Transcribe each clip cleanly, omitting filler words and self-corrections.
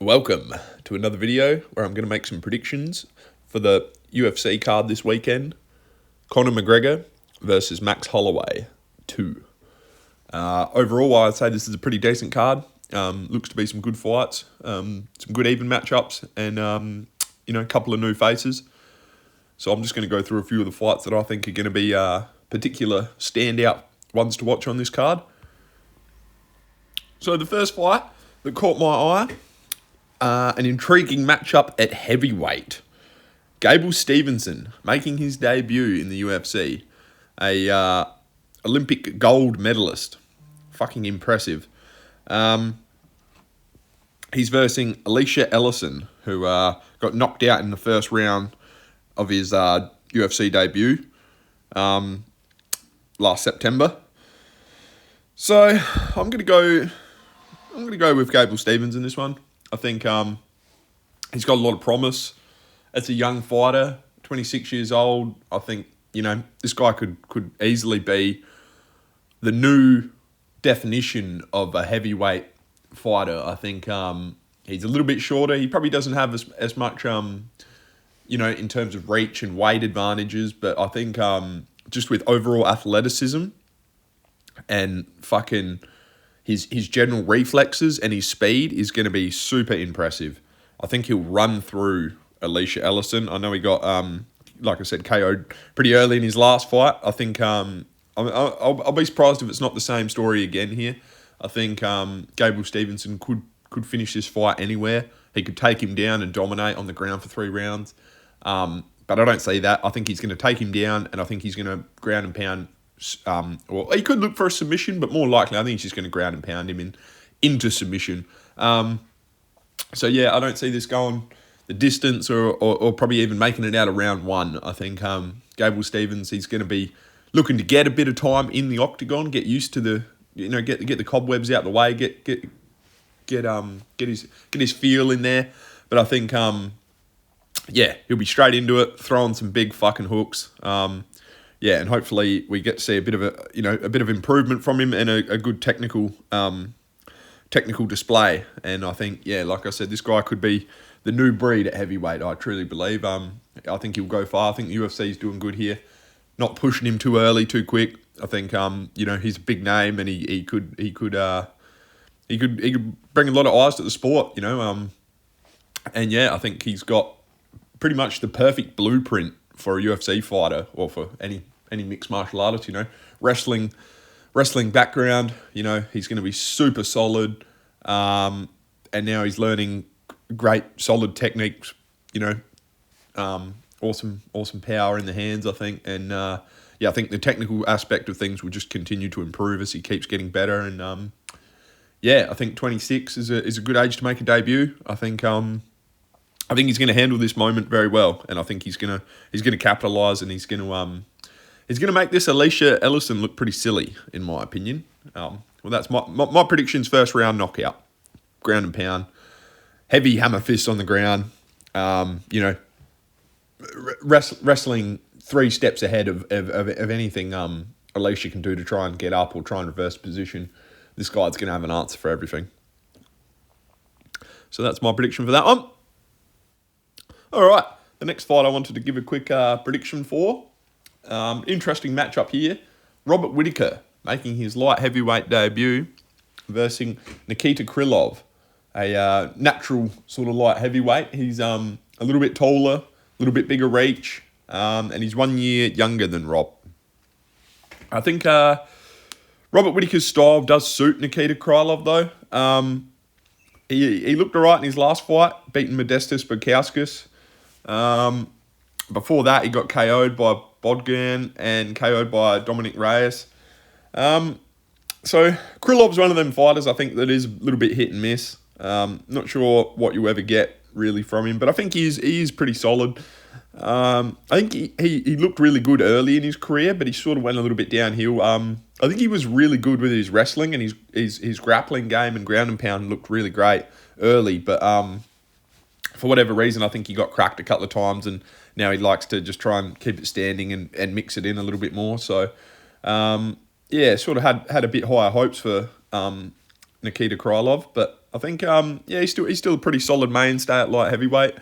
Welcome to another video where I'm going to make some predictions for the UFC card this weekend. Conor McGregor versus Max Holloway 2. Overall, I'd say this is a pretty decent card. Looks to be some good fights, some good even matchups, and a couple of new faces. So I'm just going to go through a few of the fights that I think are going to be particular standout ones to watch on this card. So the first fight that caught my eye, an intriguing matchup at heavyweight. Gable Stevenson making his debut in the UFC. A Olympic gold medalist. Fucking impressive. He's versing Alicia Ellison, who got knocked out in the first round of his UFC debut last September. So I'm gonna go with Gable Stevens in this one. I think he's got a lot of promise. As a young fighter, 26 years old, I think, this guy could easily be the new definition of a heavyweight fighter. I think he's a little bit shorter. He probably doesn't have as much, in terms of reach and weight advantages, but I think just with overall athleticism and fucking his general reflexes and his speed is going to be super impressive. I think he'll run through Alicia Ellison. I know he got, like I said, KO'd pretty early in his last fight. I think I'll be surprised if it's not the same story again here. I think Gable Stevenson could finish this fight anywhere. He could take him down and dominate on the ground for 3 rounds. But I don't see that. I think he's going to take him down, and I think he's going to ground and pound. Well, he could look for a submission, but more likely, I think he's just going to ground and pound him into submission. So yeah, I don't see this going the distance or probably even making it out of round 1. I think Gable Stevens, he's going to be looking to get a bit of time in the octagon, get used to the, get the cobwebs out the way, get his feel in there. But I think he'll be straight into it, throwing some big fucking hooks. And hopefully we get to see a bit of improvement from him and a good technical display. And I think, like I said, this guy could be the new breed at heavyweight. I truly believe. I think he'll go far. I think the UFC is doing good here, not pushing him too early, too quick. I think he's a big name and he could bring a lot of eyes to the sport. I think he's got pretty much the perfect blueprint for a UFC fighter or for any mixed martial artist. Wrestling background. He's going to be super solid. And now he's learning great solid techniques. Awesome power in the hands, I think. And I think the technical aspect of things will just continue to improve as he keeps getting better. And I think 26 is a good age to make a debut. I think he's going to handle this moment very well, and I think he's going to capitalize, and he's going to make this Alicia Ellison look pretty silly, in my opinion. That's my predictions. First round knockout, ground and pound, heavy hammer fists on the ground. Wrestling 3 steps ahead of anything Alicia can do to try and get up or try and reverse position. This guy's going to have an answer for everything. So that's my prediction for that one. All right, the next fight I wanted to give a quick prediction for. Interesting matchup here. Robert Whittaker making his light heavyweight debut versus Nikita Krylov, a natural sort of light heavyweight. He's a little bit taller, a little bit bigger reach, and he's 1 year younger than Rob. I think Robert Whittaker's style does suit Nikita Krylov, though. He looked all right in his last fight, beating Modestas Bukauskas. Before that, he got KO'd by Bogdan and KO'd by Dominic Reyes. So Krylov's one of them fighters, I think, that is a little bit hit and miss. Not sure what you ever get really from him, but I think he is pretty solid. I think he looked really good early in his career, but he sort of went a little bit downhill. I think he was really good with his wrestling, and his grappling game and ground and pound looked really great early, but for whatever reason, I think he got cracked a couple of times, and now he likes to just try and keep it standing and mix it in a little bit more. So, sort of had a bit higher hopes for Nikita Krylov, but I think yeah, he's still a pretty solid mainstay at light heavyweight,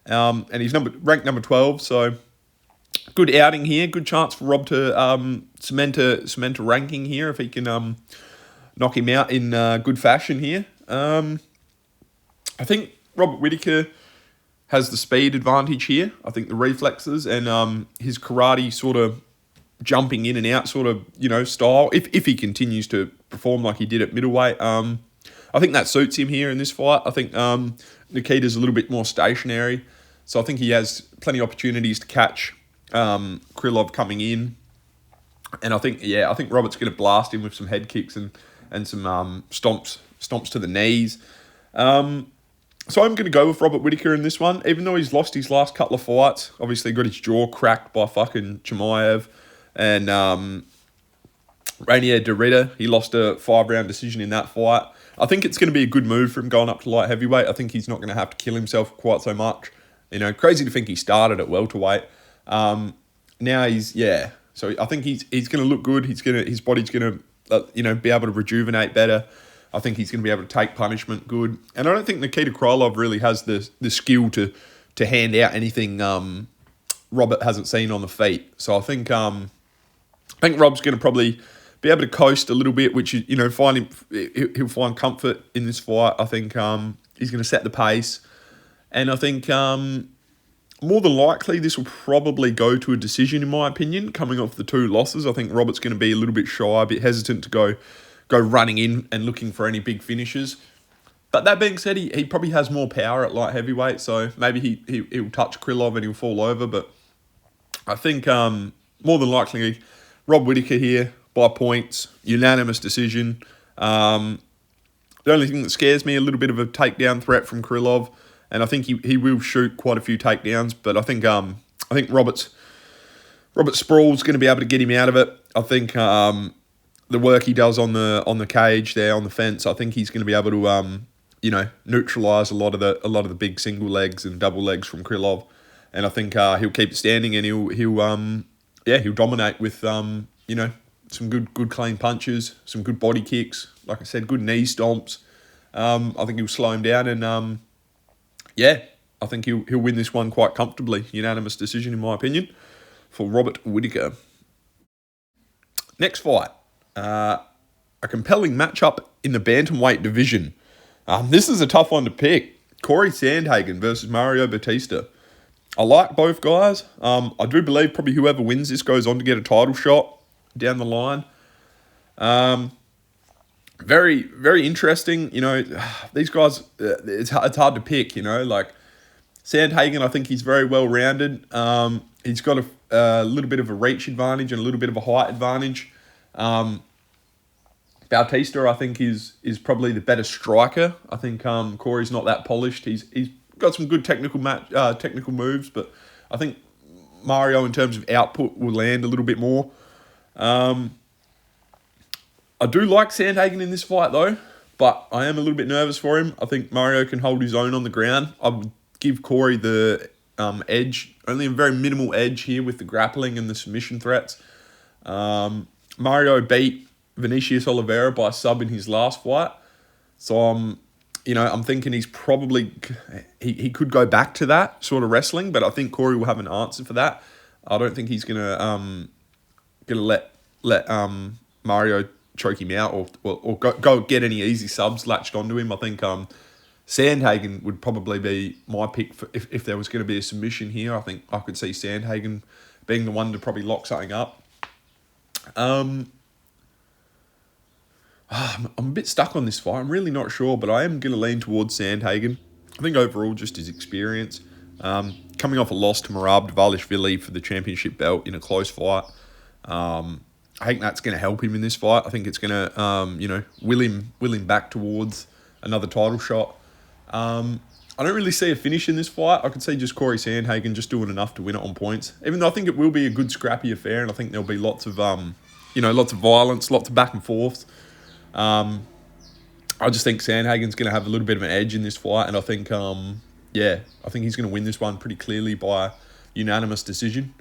and he's ranked number 12. So good outing here. Good chance for Rob to cement a ranking here if he can knock him out in good fashion here. I think Robert Whittaker has the speed advantage here. I think the reflexes and his karate sort of jumping in and out sort of, style, if he continues to perform like he did at middleweight, I think that suits him here in this fight. I think Nikita's a little bit more stationary, so I think he has plenty of opportunities to catch Krylov coming in. And I think Robert's going to blast him with some head kicks and some stomps to the knees. So I'm going to go with Robert Whittaker in this one, even though he's lost his last couple of fights. Obviously got his jaw cracked by fucking Chimaev and Rainier Derrida. He lost a 5-round decision in that fight. I think it's going to be a good move for him going up to light heavyweight. I think he's not going to have to kill himself quite so much. Crazy to think he started at welterweight. Now so I think he's going to look good. His body's going to be able to rejuvenate better. I think he's going to be able to take punishment good. And I don't think Nikita Krylov really has the skill to hand out anything Robert hasn't seen on the feet. So I think Rob's going to probably be able to coast a little bit, which he'll find comfort in this fight. I think he's going to set the pace. And I think more than likely this will probably go to a decision, in my opinion, coming off the 2 losses. I think Robert's going to be a little bit shy, a bit hesitant to go running in and looking for any big finishes. But that being said, he probably has more power at light heavyweight, so maybe he'll touch Krylov and he'll fall over. But I think more than likely, Rob Whittaker here by points, unanimous decision. The only thing that scares me, a little bit of a takedown threat from Krylov, and I think he will shoot quite a few takedowns. But I think Robert Sprawl's going to be able to get him out of it. I think the work he does on the cage there, on the fence, I think he's going to be able to neutralize a lot of the big single legs and double legs from Krylov, and I think he'll keep it standing and he'll dominate with some good clean punches, some good body kicks, like I said, good knee stomps. I think he'll slow him down and I think he'll win this one quite comfortably. Unanimous decision in my opinion for Robert Whittaker. Next fight. A compelling matchup in the bantamweight division. This is a tough one to pick. Corey Sandhagen versus Mario Batista. I like both guys. I do believe probably whoever wins this goes on to get a title shot down the line. Very, very interesting. These guys, it's hard to pick, like Sandhagen, I think he's very well-rounded. He's got a little bit of a reach advantage and a little bit of a height advantage. Bautista, I think, is probably the better striker. I think Corey's not that polished. He's got some good technical moves, but I think Mario, in terms of output, will land a little bit more. I do like Sandhagen in this fight, though, but I am a little bit nervous for him. I think Mario can hold his own on the ground. I would give Corey the edge, only a very minimal edge here with the grappling and the submission threats. Mario beat Vinicius Oliveira by sub in his last fight. So I'm thinking he's probably, he could go back to that sort of wrestling, but I think Corey will have an answer for that. I don't think he's gonna let Mario choke him out or go get any easy subs latched onto him. I think Sandhagen would probably be my pick for if there was going to be a submission here. I think I could see Sandhagen being the one to probably lock something up. I'm a bit stuck on this fight. I'm really not sure, but I am going to lean towards Sandhagen. I think overall just his experience. Coming off a loss to Merab Dvalishvili for the championship belt in a close fight. I think that's going to help him in this fight. I think it's going to, will him back towards another title shot. I don't really see a finish in this fight. I could see just Corey Sandhagen just doing enough to win it on points. Even though I think it will be a good scrappy affair, and I think there'll be lots of violence, lots of back and forth. I just think Sandhagen's going to have a little bit of an edge in this fight, and I think, I think he's going to win this one pretty clearly by unanimous decision.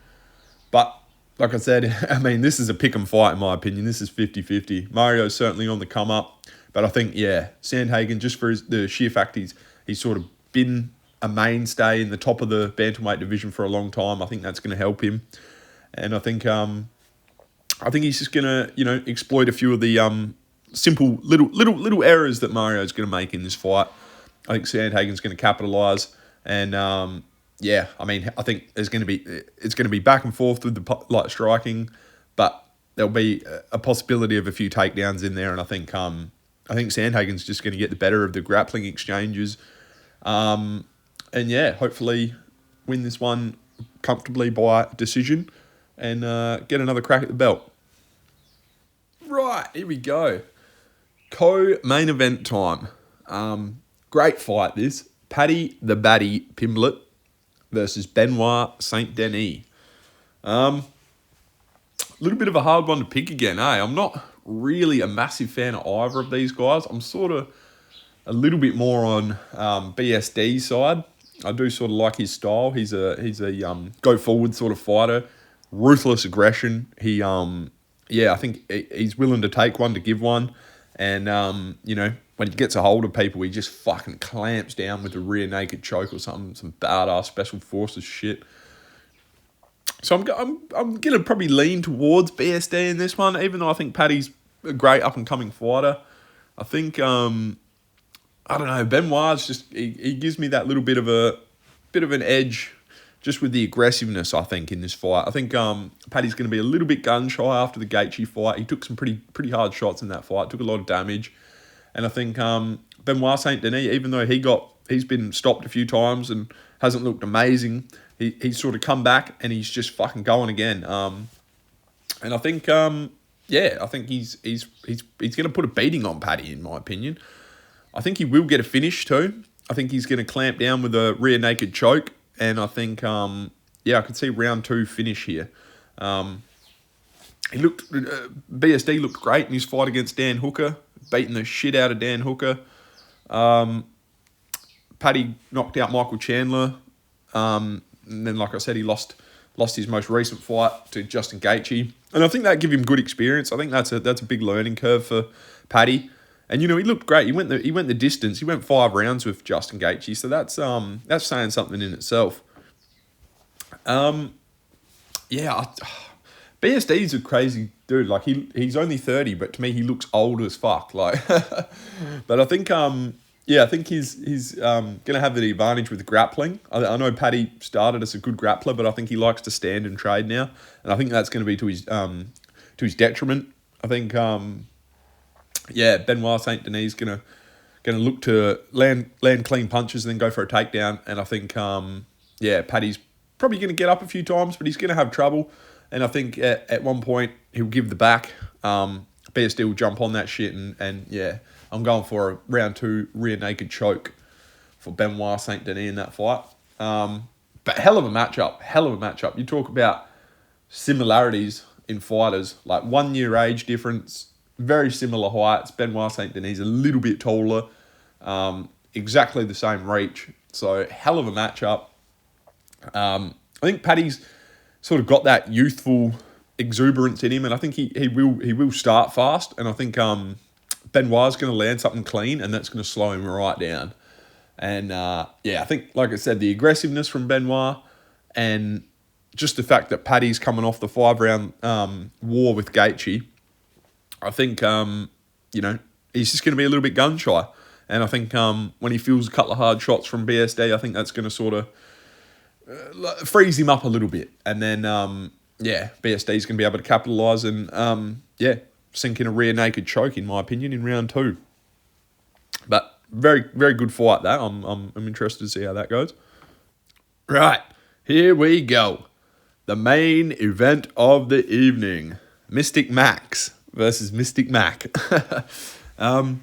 But like I said, I mean, this is a pick 'em fight in my opinion. This is 50-50. Mario's certainly on the come up. But I think, yeah, Sandhagen, just for the sheer fact he's sort of been a mainstay in the top of the bantamweight division for a long time, I think that's going to help him. And I think he's just going to, exploit a few of the simple little errors that Mario's going to make in this fight. I think Sandhagen's going to capitalise. And, I think it's going to be back and forth with the light striking, but there'll be a possibility of a few takedowns in there. And I think Sandhagen's just going to get the better of the grappling exchanges. Hopefully win this one comfortably by decision and get another crack at the belt. Right, here we go. Co-main event time. Great fight this. Paddy the Baddy Pimblett versus Benoit Saint Denis. A little bit of a hard one to pick again, eh? I'm not really a massive fan of either of these guys. I'm sort of a little bit more on BSD's side. I do sort of like his style. He's a go forward sort of fighter, ruthless aggression. I think he's willing to take one to give one, and when he gets a hold of people, he just fucking clamps down with a rear naked choke or something, some badass special forces shit. So I'm gonna probably lean towards BSD in this one, even though I think Paddy's a great up and coming fighter. I think I don't know, Benoit's just he gives me that little bit of an edge, just with the aggressiveness. I think in this fight, I think Paddy's going to be a little bit gun shy after the Gaethje fight. He took some pretty hard shots in that fight, took a lot of damage, and I think Benoit Saint Denis, even though he's been stopped a few times and hasn't looked amazing, he's sort of come back and he's just fucking going again. And I think I think he's going to put a beating on Paddy, in my opinion. I think he will get a finish too. I think he's going to clamp down with a rear naked choke, and I think I could see round 2 finish here. BSD looked great in his fight against Dan Hooker, beating the shit out of Dan Hooker. Paddy knocked out Michael Chandler, and then, like I said, he lost his most recent fight to Justin Gaethje, and I think that gave him good experience. I think that's a big learning curve for Paddy. And he looked great. He went the distance. He went 5 rounds with Justin Gaethje, so that's saying something in itself. BSD's a crazy dude. Like he's only 30, but to me he looks old as fuck. Like, but I think he's gonna have the advantage with grappling. I know Paddy started as a good grappler, but I think he likes to stand and trade now, and I think that's going to be to his detriment. I think. Benoit Saint Denis gonna look to land clean punches and then go for a takedown. And I think Paddy's probably gonna get up a few times, but he's gonna have trouble. And I think at one point he'll give the back. BSD will jump on that shit, and I'm going for a round 2 rear naked choke for Benoit Saint Denis in that fight. But hell of a matchup. You talk about similarities in fighters, like 1 year age difference. Very similar heights. Benoit Saint Denis a little bit taller. Exactly the same reach. So, hell of a matchup. I think Paddy's sort of got that youthful exuberance in him, and I think he will start fast. And I think Benoit's going to land something clean, and that's going to slow him right down. And I think, like I said, the aggressiveness from Benoit, and just the fact that Paddy's coming off the 5-round war with Gaethje, I think, he's just going to be a little bit gun shy. And I think when he feels a couple of hard shots from BSD, I think that's going to sort of freeze him up a little bit. And then, BSD's going to be able to capitalise and, sink in a rear naked choke, in my opinion, in round 2. But very, very good fight, that. I'm interested to see how that goes. Right, here we go. The main event of the evening. Mystic Max versus Mystic Mac. Conor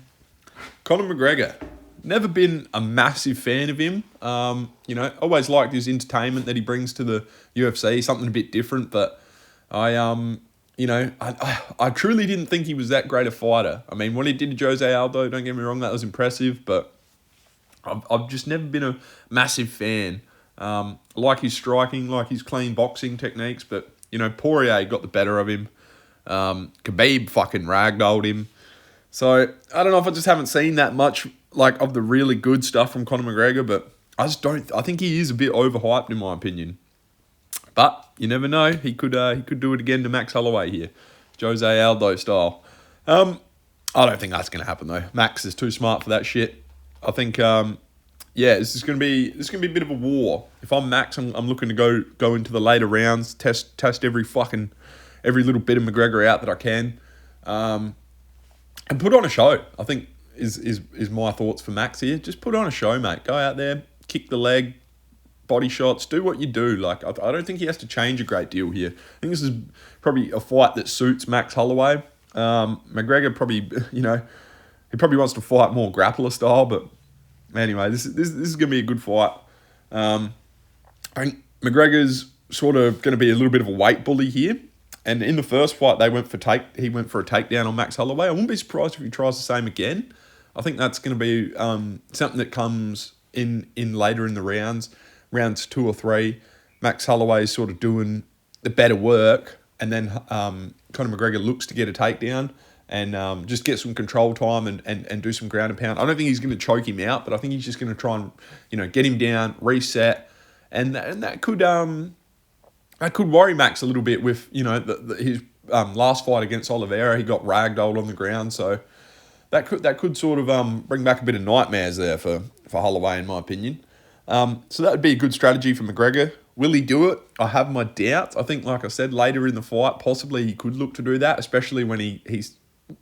McGregor. Never been a massive fan of him. Always liked his entertainment that he brings to the UFC, something a bit different, but I truly didn't think he was that great a fighter. I mean, what he did to Jose Aldo, don't get me wrong, that was impressive, but I've just never been a massive fan. Like his striking, like his clean boxing techniques, but, Poirier got the better of him. Khabib fucking ragdolled him. So I don't know if I just haven't seen that much like of the really good stuff from Conor McGregor, but I just don't. I think he is a bit overhyped in my opinion. But you never know. He could do it again to Max Holloway here, Jose Aldo style. I don't think that's going to happen though. Max is too smart for that shit. I think yeah, this is gonna be a bit of a war. If I'm Max, I'm looking to go into the later rounds, test every little bit of McGregor out that I can, and put on a show. I think is my thoughts for Max here. Just put on a show, mate. Go out there, kick the leg, body shots, do what you do. Like I don't think he has to change a great deal here. I think this is probably a fight that suits Max Holloway. McGregor probably, he probably wants to fight more grappler style, but anyway, this is going to be a good fight. I think McGregor's sort of going to be a little bit of a weight bully here. And in the first fight, he went for a takedown on Max Holloway. I wouldn't be surprised if he tries the same again. I think that's going to be something that comes in later in the rounds 2 or 3. Max Holloway is sort of doing the better work, and then Conor McGregor looks to get a takedown and just get some control time and do some ground and pound. I don't think he's going to choke him out, but I think he's just going to try and get him down, reset, and that could worry Max a little bit with his last fight against Oliveira. He got ragdolled on the ground, so that could sort of bring back a bit of nightmares there for Holloway, in my opinion. So that would be a good strategy for McGregor. Will he do it? I have my doubts. I think, like I said, later in the fight, possibly he could look to do that, especially when he's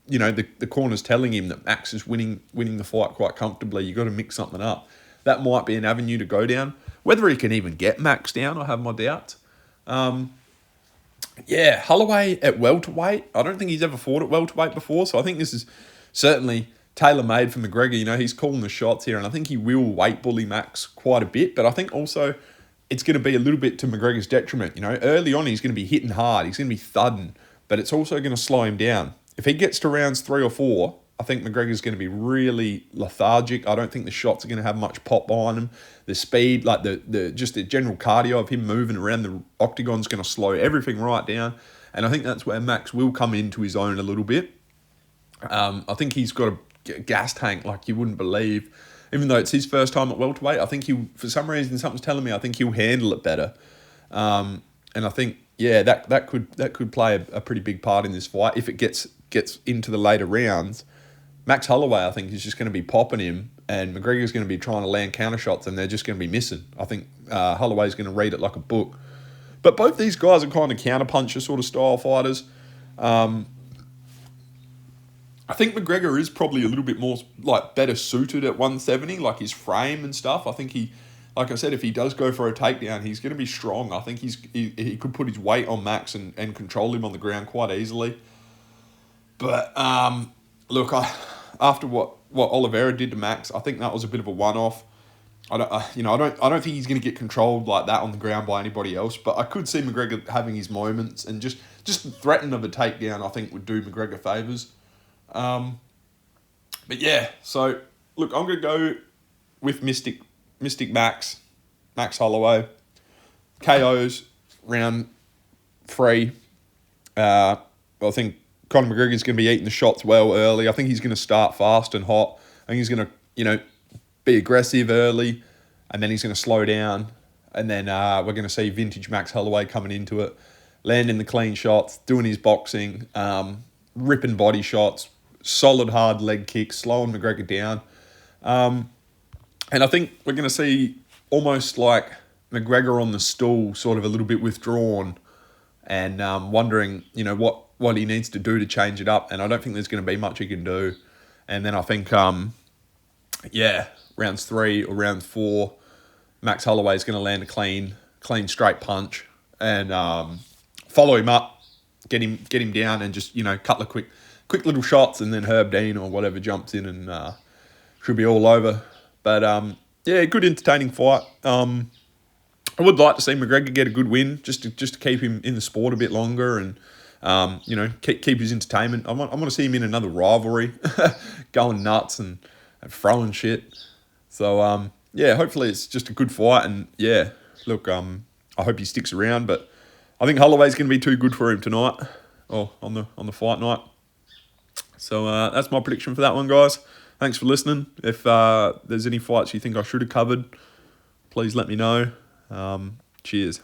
the corner's telling him that Max is winning the fight quite comfortably. You got to mix something up. That might be an avenue to go down. Whether he can even get Max down, I have my doubts. Holloway at welterweight. I don't think he's ever fought at welterweight before, so I think this is certainly tailor-made for McGregor. He's calling the shots here, and I think he will weight bully Max quite a bit, but I think also it's going to be a little bit to McGregor's detriment. Early on he's going to be hitting hard, he's going to be thudding, but it's also going to slow him down. If he gets to rounds 3 or 4, I think McGregor's going to be really lethargic. I don't think the shots are going to have much pop behind him. The speed, like the general cardio of him moving around the octagon's going to slow everything right down, and I think that's where Max will come into his own a little bit. I think he's got a gas tank like you wouldn't believe. Even though it's his first time at welterweight, I think for some reason, something's telling me I think he'll handle it better. And I think, that could play a pretty big part in this fight if it gets into the later rounds. Max Holloway, I think, is just going to be popping him, and McGregor's going to be trying to land counter shots, and they're just going to be missing. I think Holloway's going to read it like a book. But both these guys are kind of counterpuncher sort of style fighters. I think McGregor is probably a little bit more better suited at 170, like his frame and stuff. I think like I said, if he does go for a takedown, he's going to be strong. I think he could put his weight on Max and control him on the ground quite easily. But look, after what Oliveira did to Max, I think that was a bit of a one-off. I don't think he's going to get controlled like that on the ground by anybody else. But I could see McGregor having his moments, and just the threat of a takedown, I think, would do McGregor favours. But yeah, so look, I'm going to go with Mystic Max Holloway. KOs round 3. I think Conor McGregor's going to be eating the shots well early. I think he's going to start fast and hot. I think he's going to, be aggressive early, and then he's going to slow down. And then we're going to see vintage Max Holloway coming into it, landing the clean shots, doing his boxing, ripping body shots, solid hard leg kicks, slowing McGregor down. And I think we're going to see almost like McGregor on the stool, sort of a little bit withdrawn and wondering, what he needs to do to change it up. And I don't think there's going to be much he can do. And then I think, rounds 3 or round 4, Max Holloway is going to land a clean straight punch and follow him up, get him down, and just couple of quick little shots, and then Herb Dean or whatever jumps in and should be all over. But good entertaining fight. I would like to see McGregor get a good win just to keep him in the sport a bit longer and keep his entertainment. I want to see him in another rivalry, going nuts and throwing shit. So hopefully it's just a good fight. And look, I hope he sticks around. But I think Holloway's going to be too good for him tonight, or on the fight night. So that's my prediction for that one, guys. Thanks for listening. If there's any fights you think I should have covered, please let me know. Cheers.